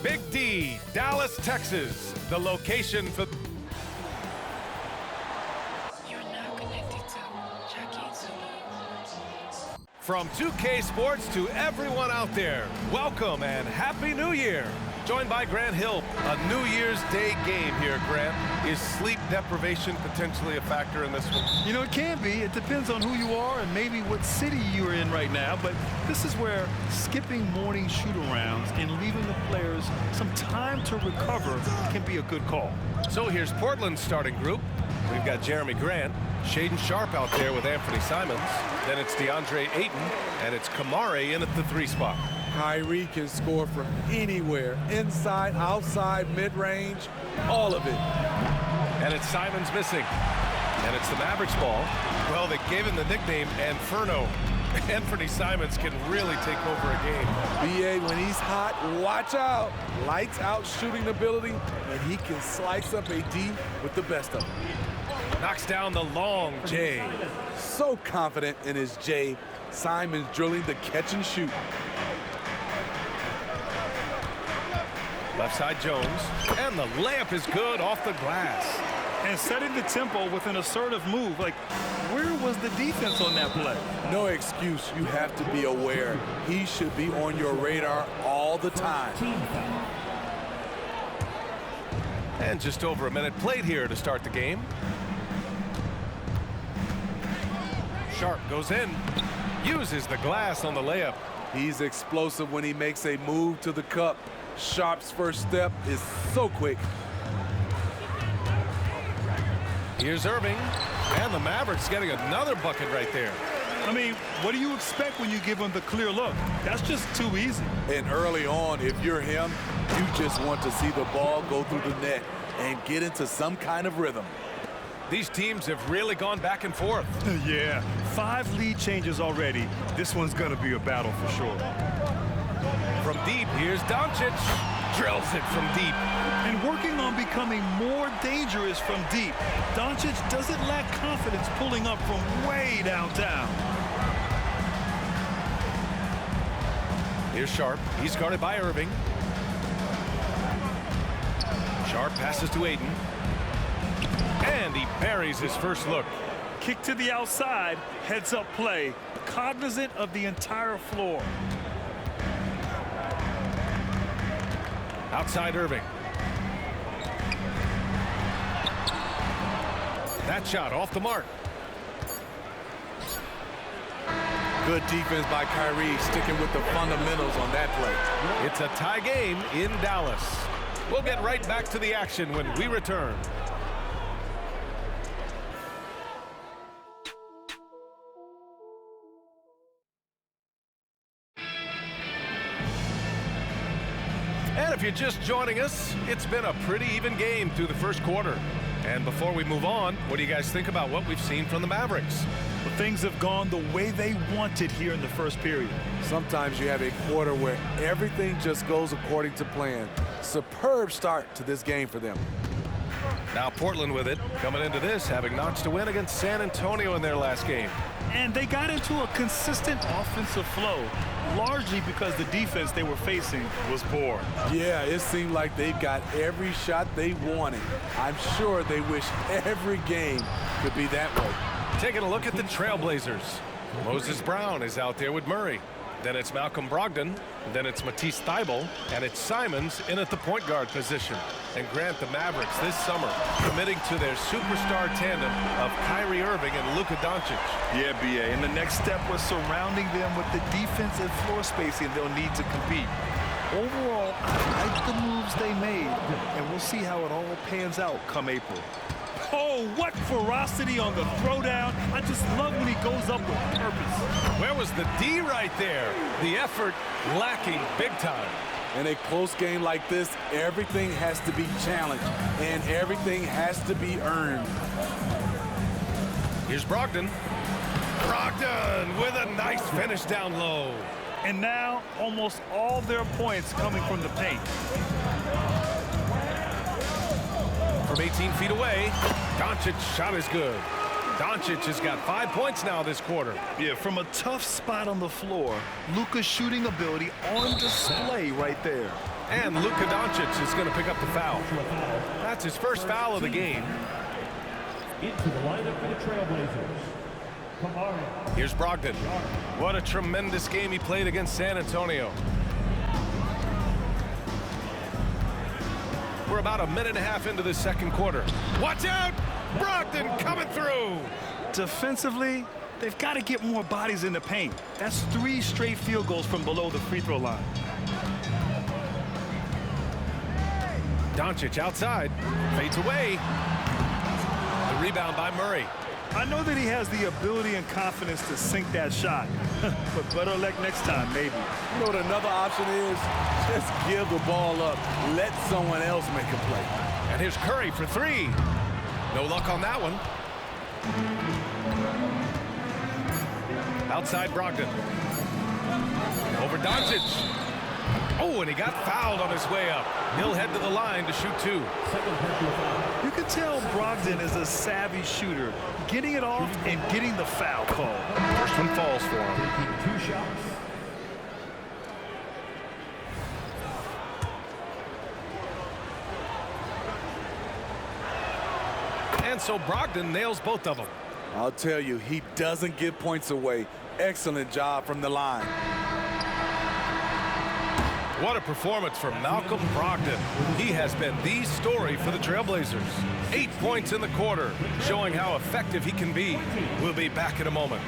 Big D, Dallas, Texas, the location for... From 2K Sports to everyone out there, welcome and Happy New Year. Joined by Grant Hill, a New Year's Day game here, Grant. Is sleep deprivation potentially a factor in this one? You know, it can be. It depends on who you are and maybe what city you're in right now. But this is where skipping morning shoot-arounds and leaving the players some time to recover can be a good call. So here's Portland's starting group. We've got Jeremy Grant, Shaedon Sharpe out there with Anthony Simons. Then it's DeAndre Ayton, and it's Kamari in at the 3 spot. Kyrie can score from anywhere, inside, outside, mid-range, all of it. And it's Simons missing. And it's the Mavericks ball. Well, they gave him the nickname Inferno. Anthony Simons can really take over a game. BA, when he's hot, watch out. Lights out shooting ability, and he can slice up a D with the best of them. Knocks down the long J. So confident in his J. Simons drilling the catch and shoot. Left side Jones, and the layup is good off the glass. And setting the tempo with an assertive move. Like, where was the defense on that play? No excuse. You have to be aware. He should be on your radar all the time. And just over a minute played here to start the game. Sharpe goes in, uses the glass on the layup. He's explosive when he makes a move to the cup. Sharpe's first step is so quick. Here's Irving, and the Mavericks getting another bucket right there. I mean, what do you expect when you give him the clear look? That's just too easy. And early on, if you're him, you just want to see the ball go through the net and get into some kind of rhythm. These teams have really gone back and forth. Yeah, 5 lead changes already. This one's going to be a battle for sure. From deep, here's Doncic. Drills it from deep. And working on becoming more dangerous from deep. Doncic doesn't lack confidence pulling up from way downtown. Here's Sharpe. He's guarded by Irving. Sharpe passes to Ayton. And he buries his first look. Kick to the outside, heads-up play, cognizant of the entire floor. Outside Irving. That shot off the mark. Good defense by Kyrie, sticking with the fundamentals on that play. It's a tie game in Dallas. We'll get right back to the action when we return. And if you're just joining us, it's been a pretty even game through the first quarter. And before we move on, what do you guys think about what we've seen from the Mavericks? Well, things have gone the way they wanted here in the first period. Sometimes you have a quarter where everything just goes according to plan. Superb start to this game for them. Now Portland with it, coming into this, having notched a win against San Antonio in their last game. And they got into a consistent offensive flow, largely because the defense they were facing was poor. Yeah, it seemed like they've got every shot they wanted. I'm sure they wish every game could be that way. Taking a look at the Trailblazers. Moses Brown is out there with Murray. Then it's Malcolm Brogdon. Then it's Matisse Thybulle. And it's Simons in at the point guard position. And Grant, the Mavericks this summer committing to their superstar tandem of Kyrie Irving and Luka Doncic. Yeah, BA. And the next step was surrounding them with the defense and floor spacing they'll need to compete. Overall, I like the moves they made. And we'll see how it all pans out come April. Oh, what ferocity on the throwdown. I just love when he goes up with purpose. Where was the D right there? The effort lacking big time. In a close game like this, everything has to be challenged, and everything has to be earned. Here's Brogdon. Brogdon with a nice finish down low. And now, almost all their points coming from the paint. From 18 feet away, Doncic's shot is good. Doncic has got 5 points now this quarter. Yeah, from a tough spot on the floor, Luka's shooting ability on display right there. And Luka Doncic is going to pick up the foul. That's his first foul of the game. Into the lineup for the Trailblazers. Here's Brogdon. What a tremendous game he played against San Antonio. We're about a minute and a half into the second quarter. Watch out! Brogdon coming through! Defensively, they've got to get more bodies in the paint. That's 3 straight field goals from below the free throw line. Doncic outside, fades away. The rebound by Murray. I know that he has the ability and confidence to sink that shot, but better luck next time, maybe. You know what another option is? Just give the ball up. Let someone else make a play. And here's Curry for 3. No luck on that one. Outside Brogdon. Over Doncic. Oh, and he got fouled on his way up. He'll head to the line to shoot 2. You can tell Brogdon is a savvy shooter, getting it off and getting the foul call. First one falls for him. Taking 2 shots. And so Brogdon nails both of them. I'll tell you, he doesn't give points away. Excellent job from the line. What a performance from Malcolm Brogdon. He has been the story for the Trailblazers. 8 points in the quarter, showing how effective he can be. We'll be back in a moment.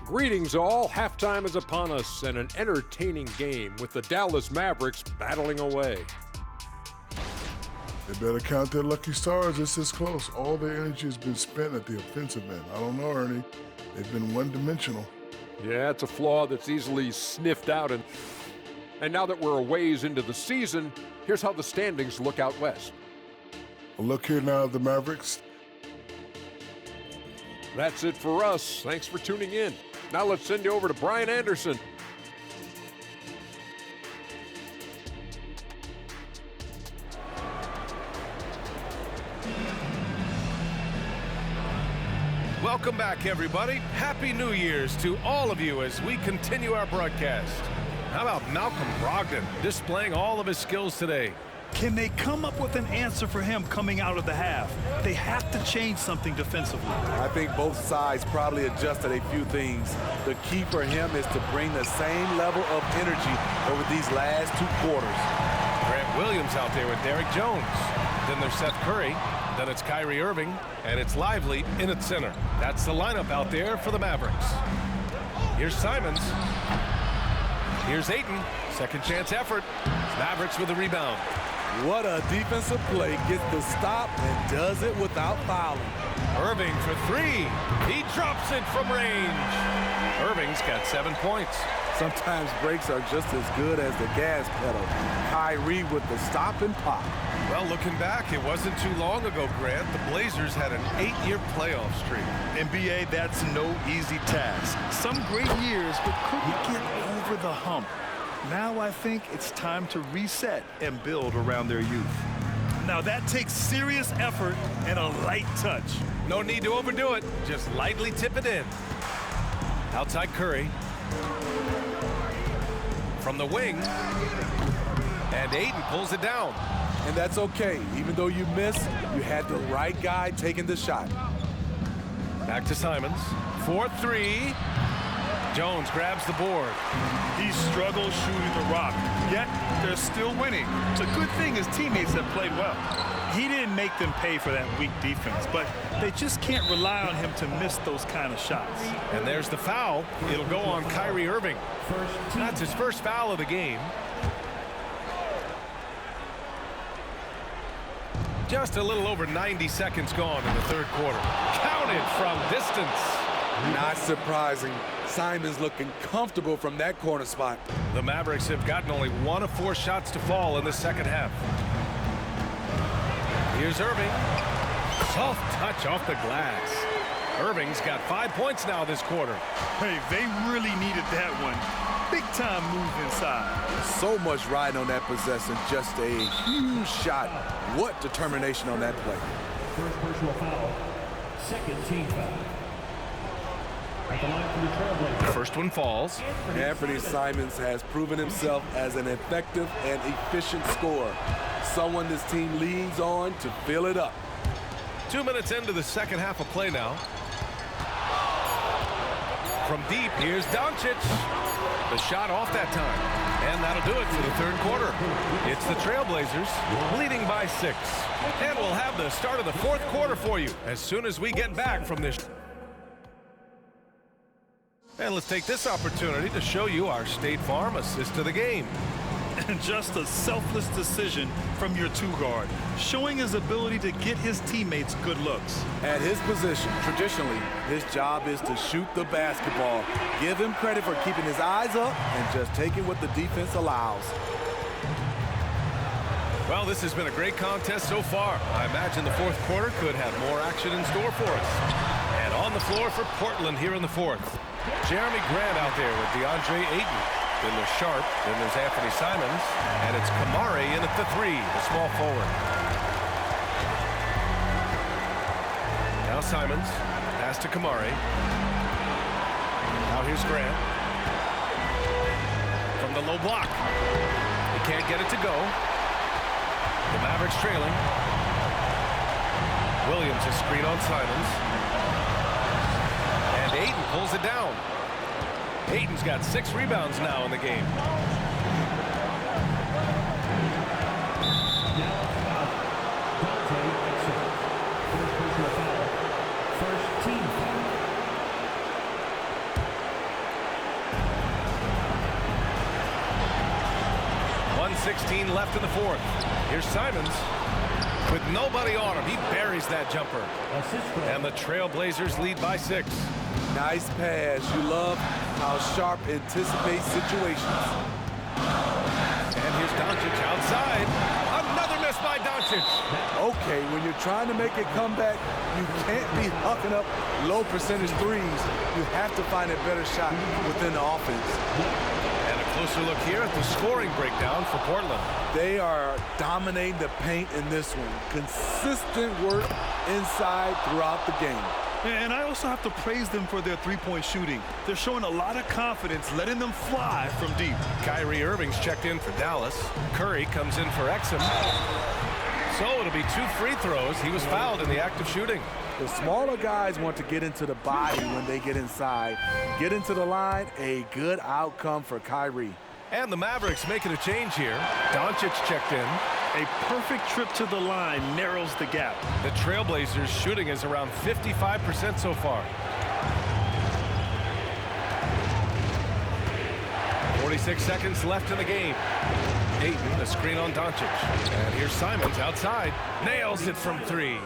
Greetings all. Halftime is upon us and an entertaining game with the Dallas Mavericks battling away. They better count their lucky stars. It's this close. All their energy has been spent at the offensive end. I don't know, Ernie. They've been one-dimensional. Yeah, it's a flaw that's easily sniffed out. And now that we're a ways into the season, here's how the standings look out west. A look here now at the Mavericks. That's it for us. Thanks for tuning in. Now let's send you over to Brian Anderson. Welcome back, everybody. Happy New Year's to all of you as we continue our broadcast. How about Malcolm Brogdon displaying all of his skills today? Can they come up with an answer for him coming out of the half? They have to change something defensively. I think both sides probably adjusted a few things. The key for him is to bring the same level of energy over these last 2 quarters. Grant Williams out there with Derrick Jones. Then there's Seth Curry. Then it's Kyrie Irving. And it's Lively in at center. That's the lineup out there for the Mavericks. Here's Simons. Here's Ayton. Second chance effort. Mavericks with the rebound. What a defensive play. Gets the stop and does it without fouling. Irving for 3. He drops it from range. Irving's got 7 points. Sometimes breaks are just as good as the gas pedal. Kyrie with the stop and pop. Well, looking back, it wasn't too long ago, Grant. The Blazers had an 8-year playoff streak. NBA, that's no easy task. Some great years, but couldn't get over the hump. Now I think it's time to reset and build around their youth. Now that takes serious effort and a light touch. No need to overdo it. Just lightly tip it in. Outside Curry. From the wing. And Ayton pulls it down. And that's okay. Even though you missed, you had the right guy taking the shot. Back to Simons. 4-3. Jones grabs the board. He struggles shooting the rock, yet they're still winning. It's a good thing his teammates have played well. He didn't make them pay for that weak defense, but they just can't rely on him to miss those kind of shots. And there's the foul. It'll go on Kyrie Irving. That's his first foul of the game. Just a little over 90 seconds gone in the third quarter. Counted from distance. Not surprising. Simons looking comfortable from that corner spot. The Mavericks have gotten only 1 of 4 shots to fall in the second half. Here's Irving. Soft touch off the glass. Irving's got 5 points now this quarter. Hey, they really needed that one. Big time move inside. So much riding on that possession. Just a huge shot. What determination on that play. First personal foul. Second team foul. At the line for the Trailblazers. First one falls. Anthony Simons has proven himself as an effective and efficient scorer. Someone this team leans on to fill it up. 2 minutes into the second half of play now. From deep, here's Doncic. The shot off that time. And that'll do it for the third quarter. It's the Trailblazers leading by 6. And we'll have the start of the fourth quarter for you as soon as we get back from this. And let's take this opportunity to show you our State Farm assist to the game. And just a selfless decision from your two-guard, showing his ability to get his teammates good looks. At his position, traditionally, his job is to shoot the basketball. Give him credit for keeping his eyes up and just taking what the defense allows. Well, this has been a great contest so far. I imagine the fourth quarter could have more action in store for us. And on the floor for Portland here in the fourth. Jeremy Grant out there with DeAndre Ayton. Then there's Sharp, then there's Anthony Simons, and it's Kamari in at the 3, the small forward. Now Simons, pass to Kamari. Now here's Grant. From the low block. He can't get it to go. The Mavericks trailing. Williams a screen on Simons. And Ayton pulls it down. Ayton's got 6 rebounds now in the game. First team foul. 1:16 left in the fourth. Here's Simons. With nobody on him, he buries that jumper. And the Trailblazers lead by 6. Nice pass. You love how Sharp anticipates situations. And here's Doncic outside. Another miss by Doncic. Okay, when you're trying to make a comeback, you can't be hucking up low percentage threes. You have to find a better shot within the offense. And a closer look here at the scoring breakdown for Portland. They are dominating the paint in this one. Consistent work inside throughout the game. And I also have to praise them for their three-point shooting. They're showing a lot of confidence, letting them fly from deep. Kyrie Irving's checked in for Dallas. Curry comes in for Exum. So it'll be 2 free throws. He was fouled in the act of shooting. The smaller guys want to get into the body when they get inside. Get into the line, a good outcome for Kyrie. And the Mavericks making a change here. Doncic checked in. A perfect trip to the line narrows the gap. The Trailblazers shooting is around 55% so far. 46 seconds left in the game. Ayton, the screen on Doncic. And here's Simons outside. Nails it from 3.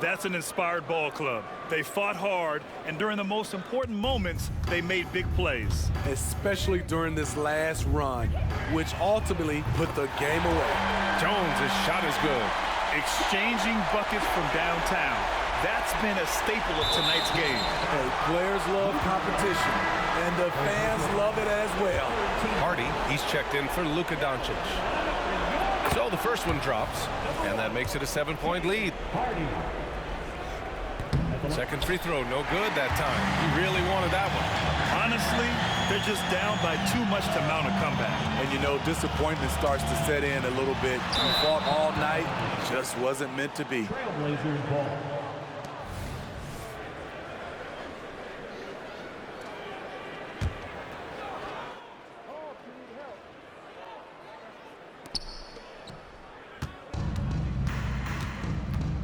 That's an inspired ball club. They fought hard, and during the most important moments, they made big plays. Especially during this last run, which ultimately put the game away. Jones' shot is good. Exchanging buckets from downtown. That's been a staple of tonight's game. Hey, players love competition, and the fans love it as well. Hardy, he's checked in for Luka Doncic. So the first one drops, and that makes it a 7-point lead. Second free throw, no good that time. He really wanted that one. Honestly, they're just down by too much to mount a comeback. And you know, disappointment starts to set in a little bit. You fought all night, just wasn't meant to be. Trailblazers ball.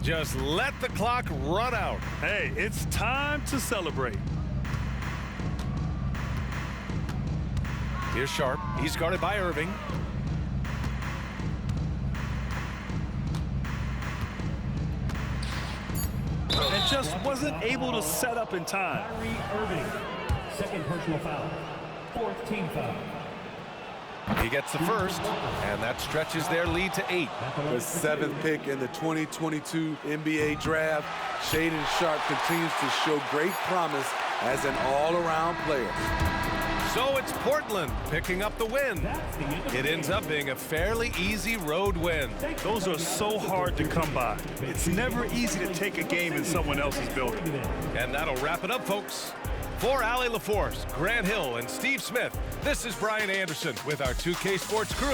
Just let the clock run out. Hey, it's time to celebrate. Here's Sharp. He's guarded by Irving. And just wasn't able to set up in time. Kyrie Irving. Second personal foul. Fourth team foul. He gets the first, and that stretches their lead to 8. The 7th pick in the 2022 NBA Draft, Shaedon Sharpe continues to show great promise as an all-around player. So it's Portland picking up the win. It ends up being a fairly easy road win. Those are so hard to come by. It's never easy to take a game in someone else's building. And that'll wrap it up, folks. For Allie LaForce, Grant Hill, and Steve Smith, this is Brian Anderson with our 2K Sports crew.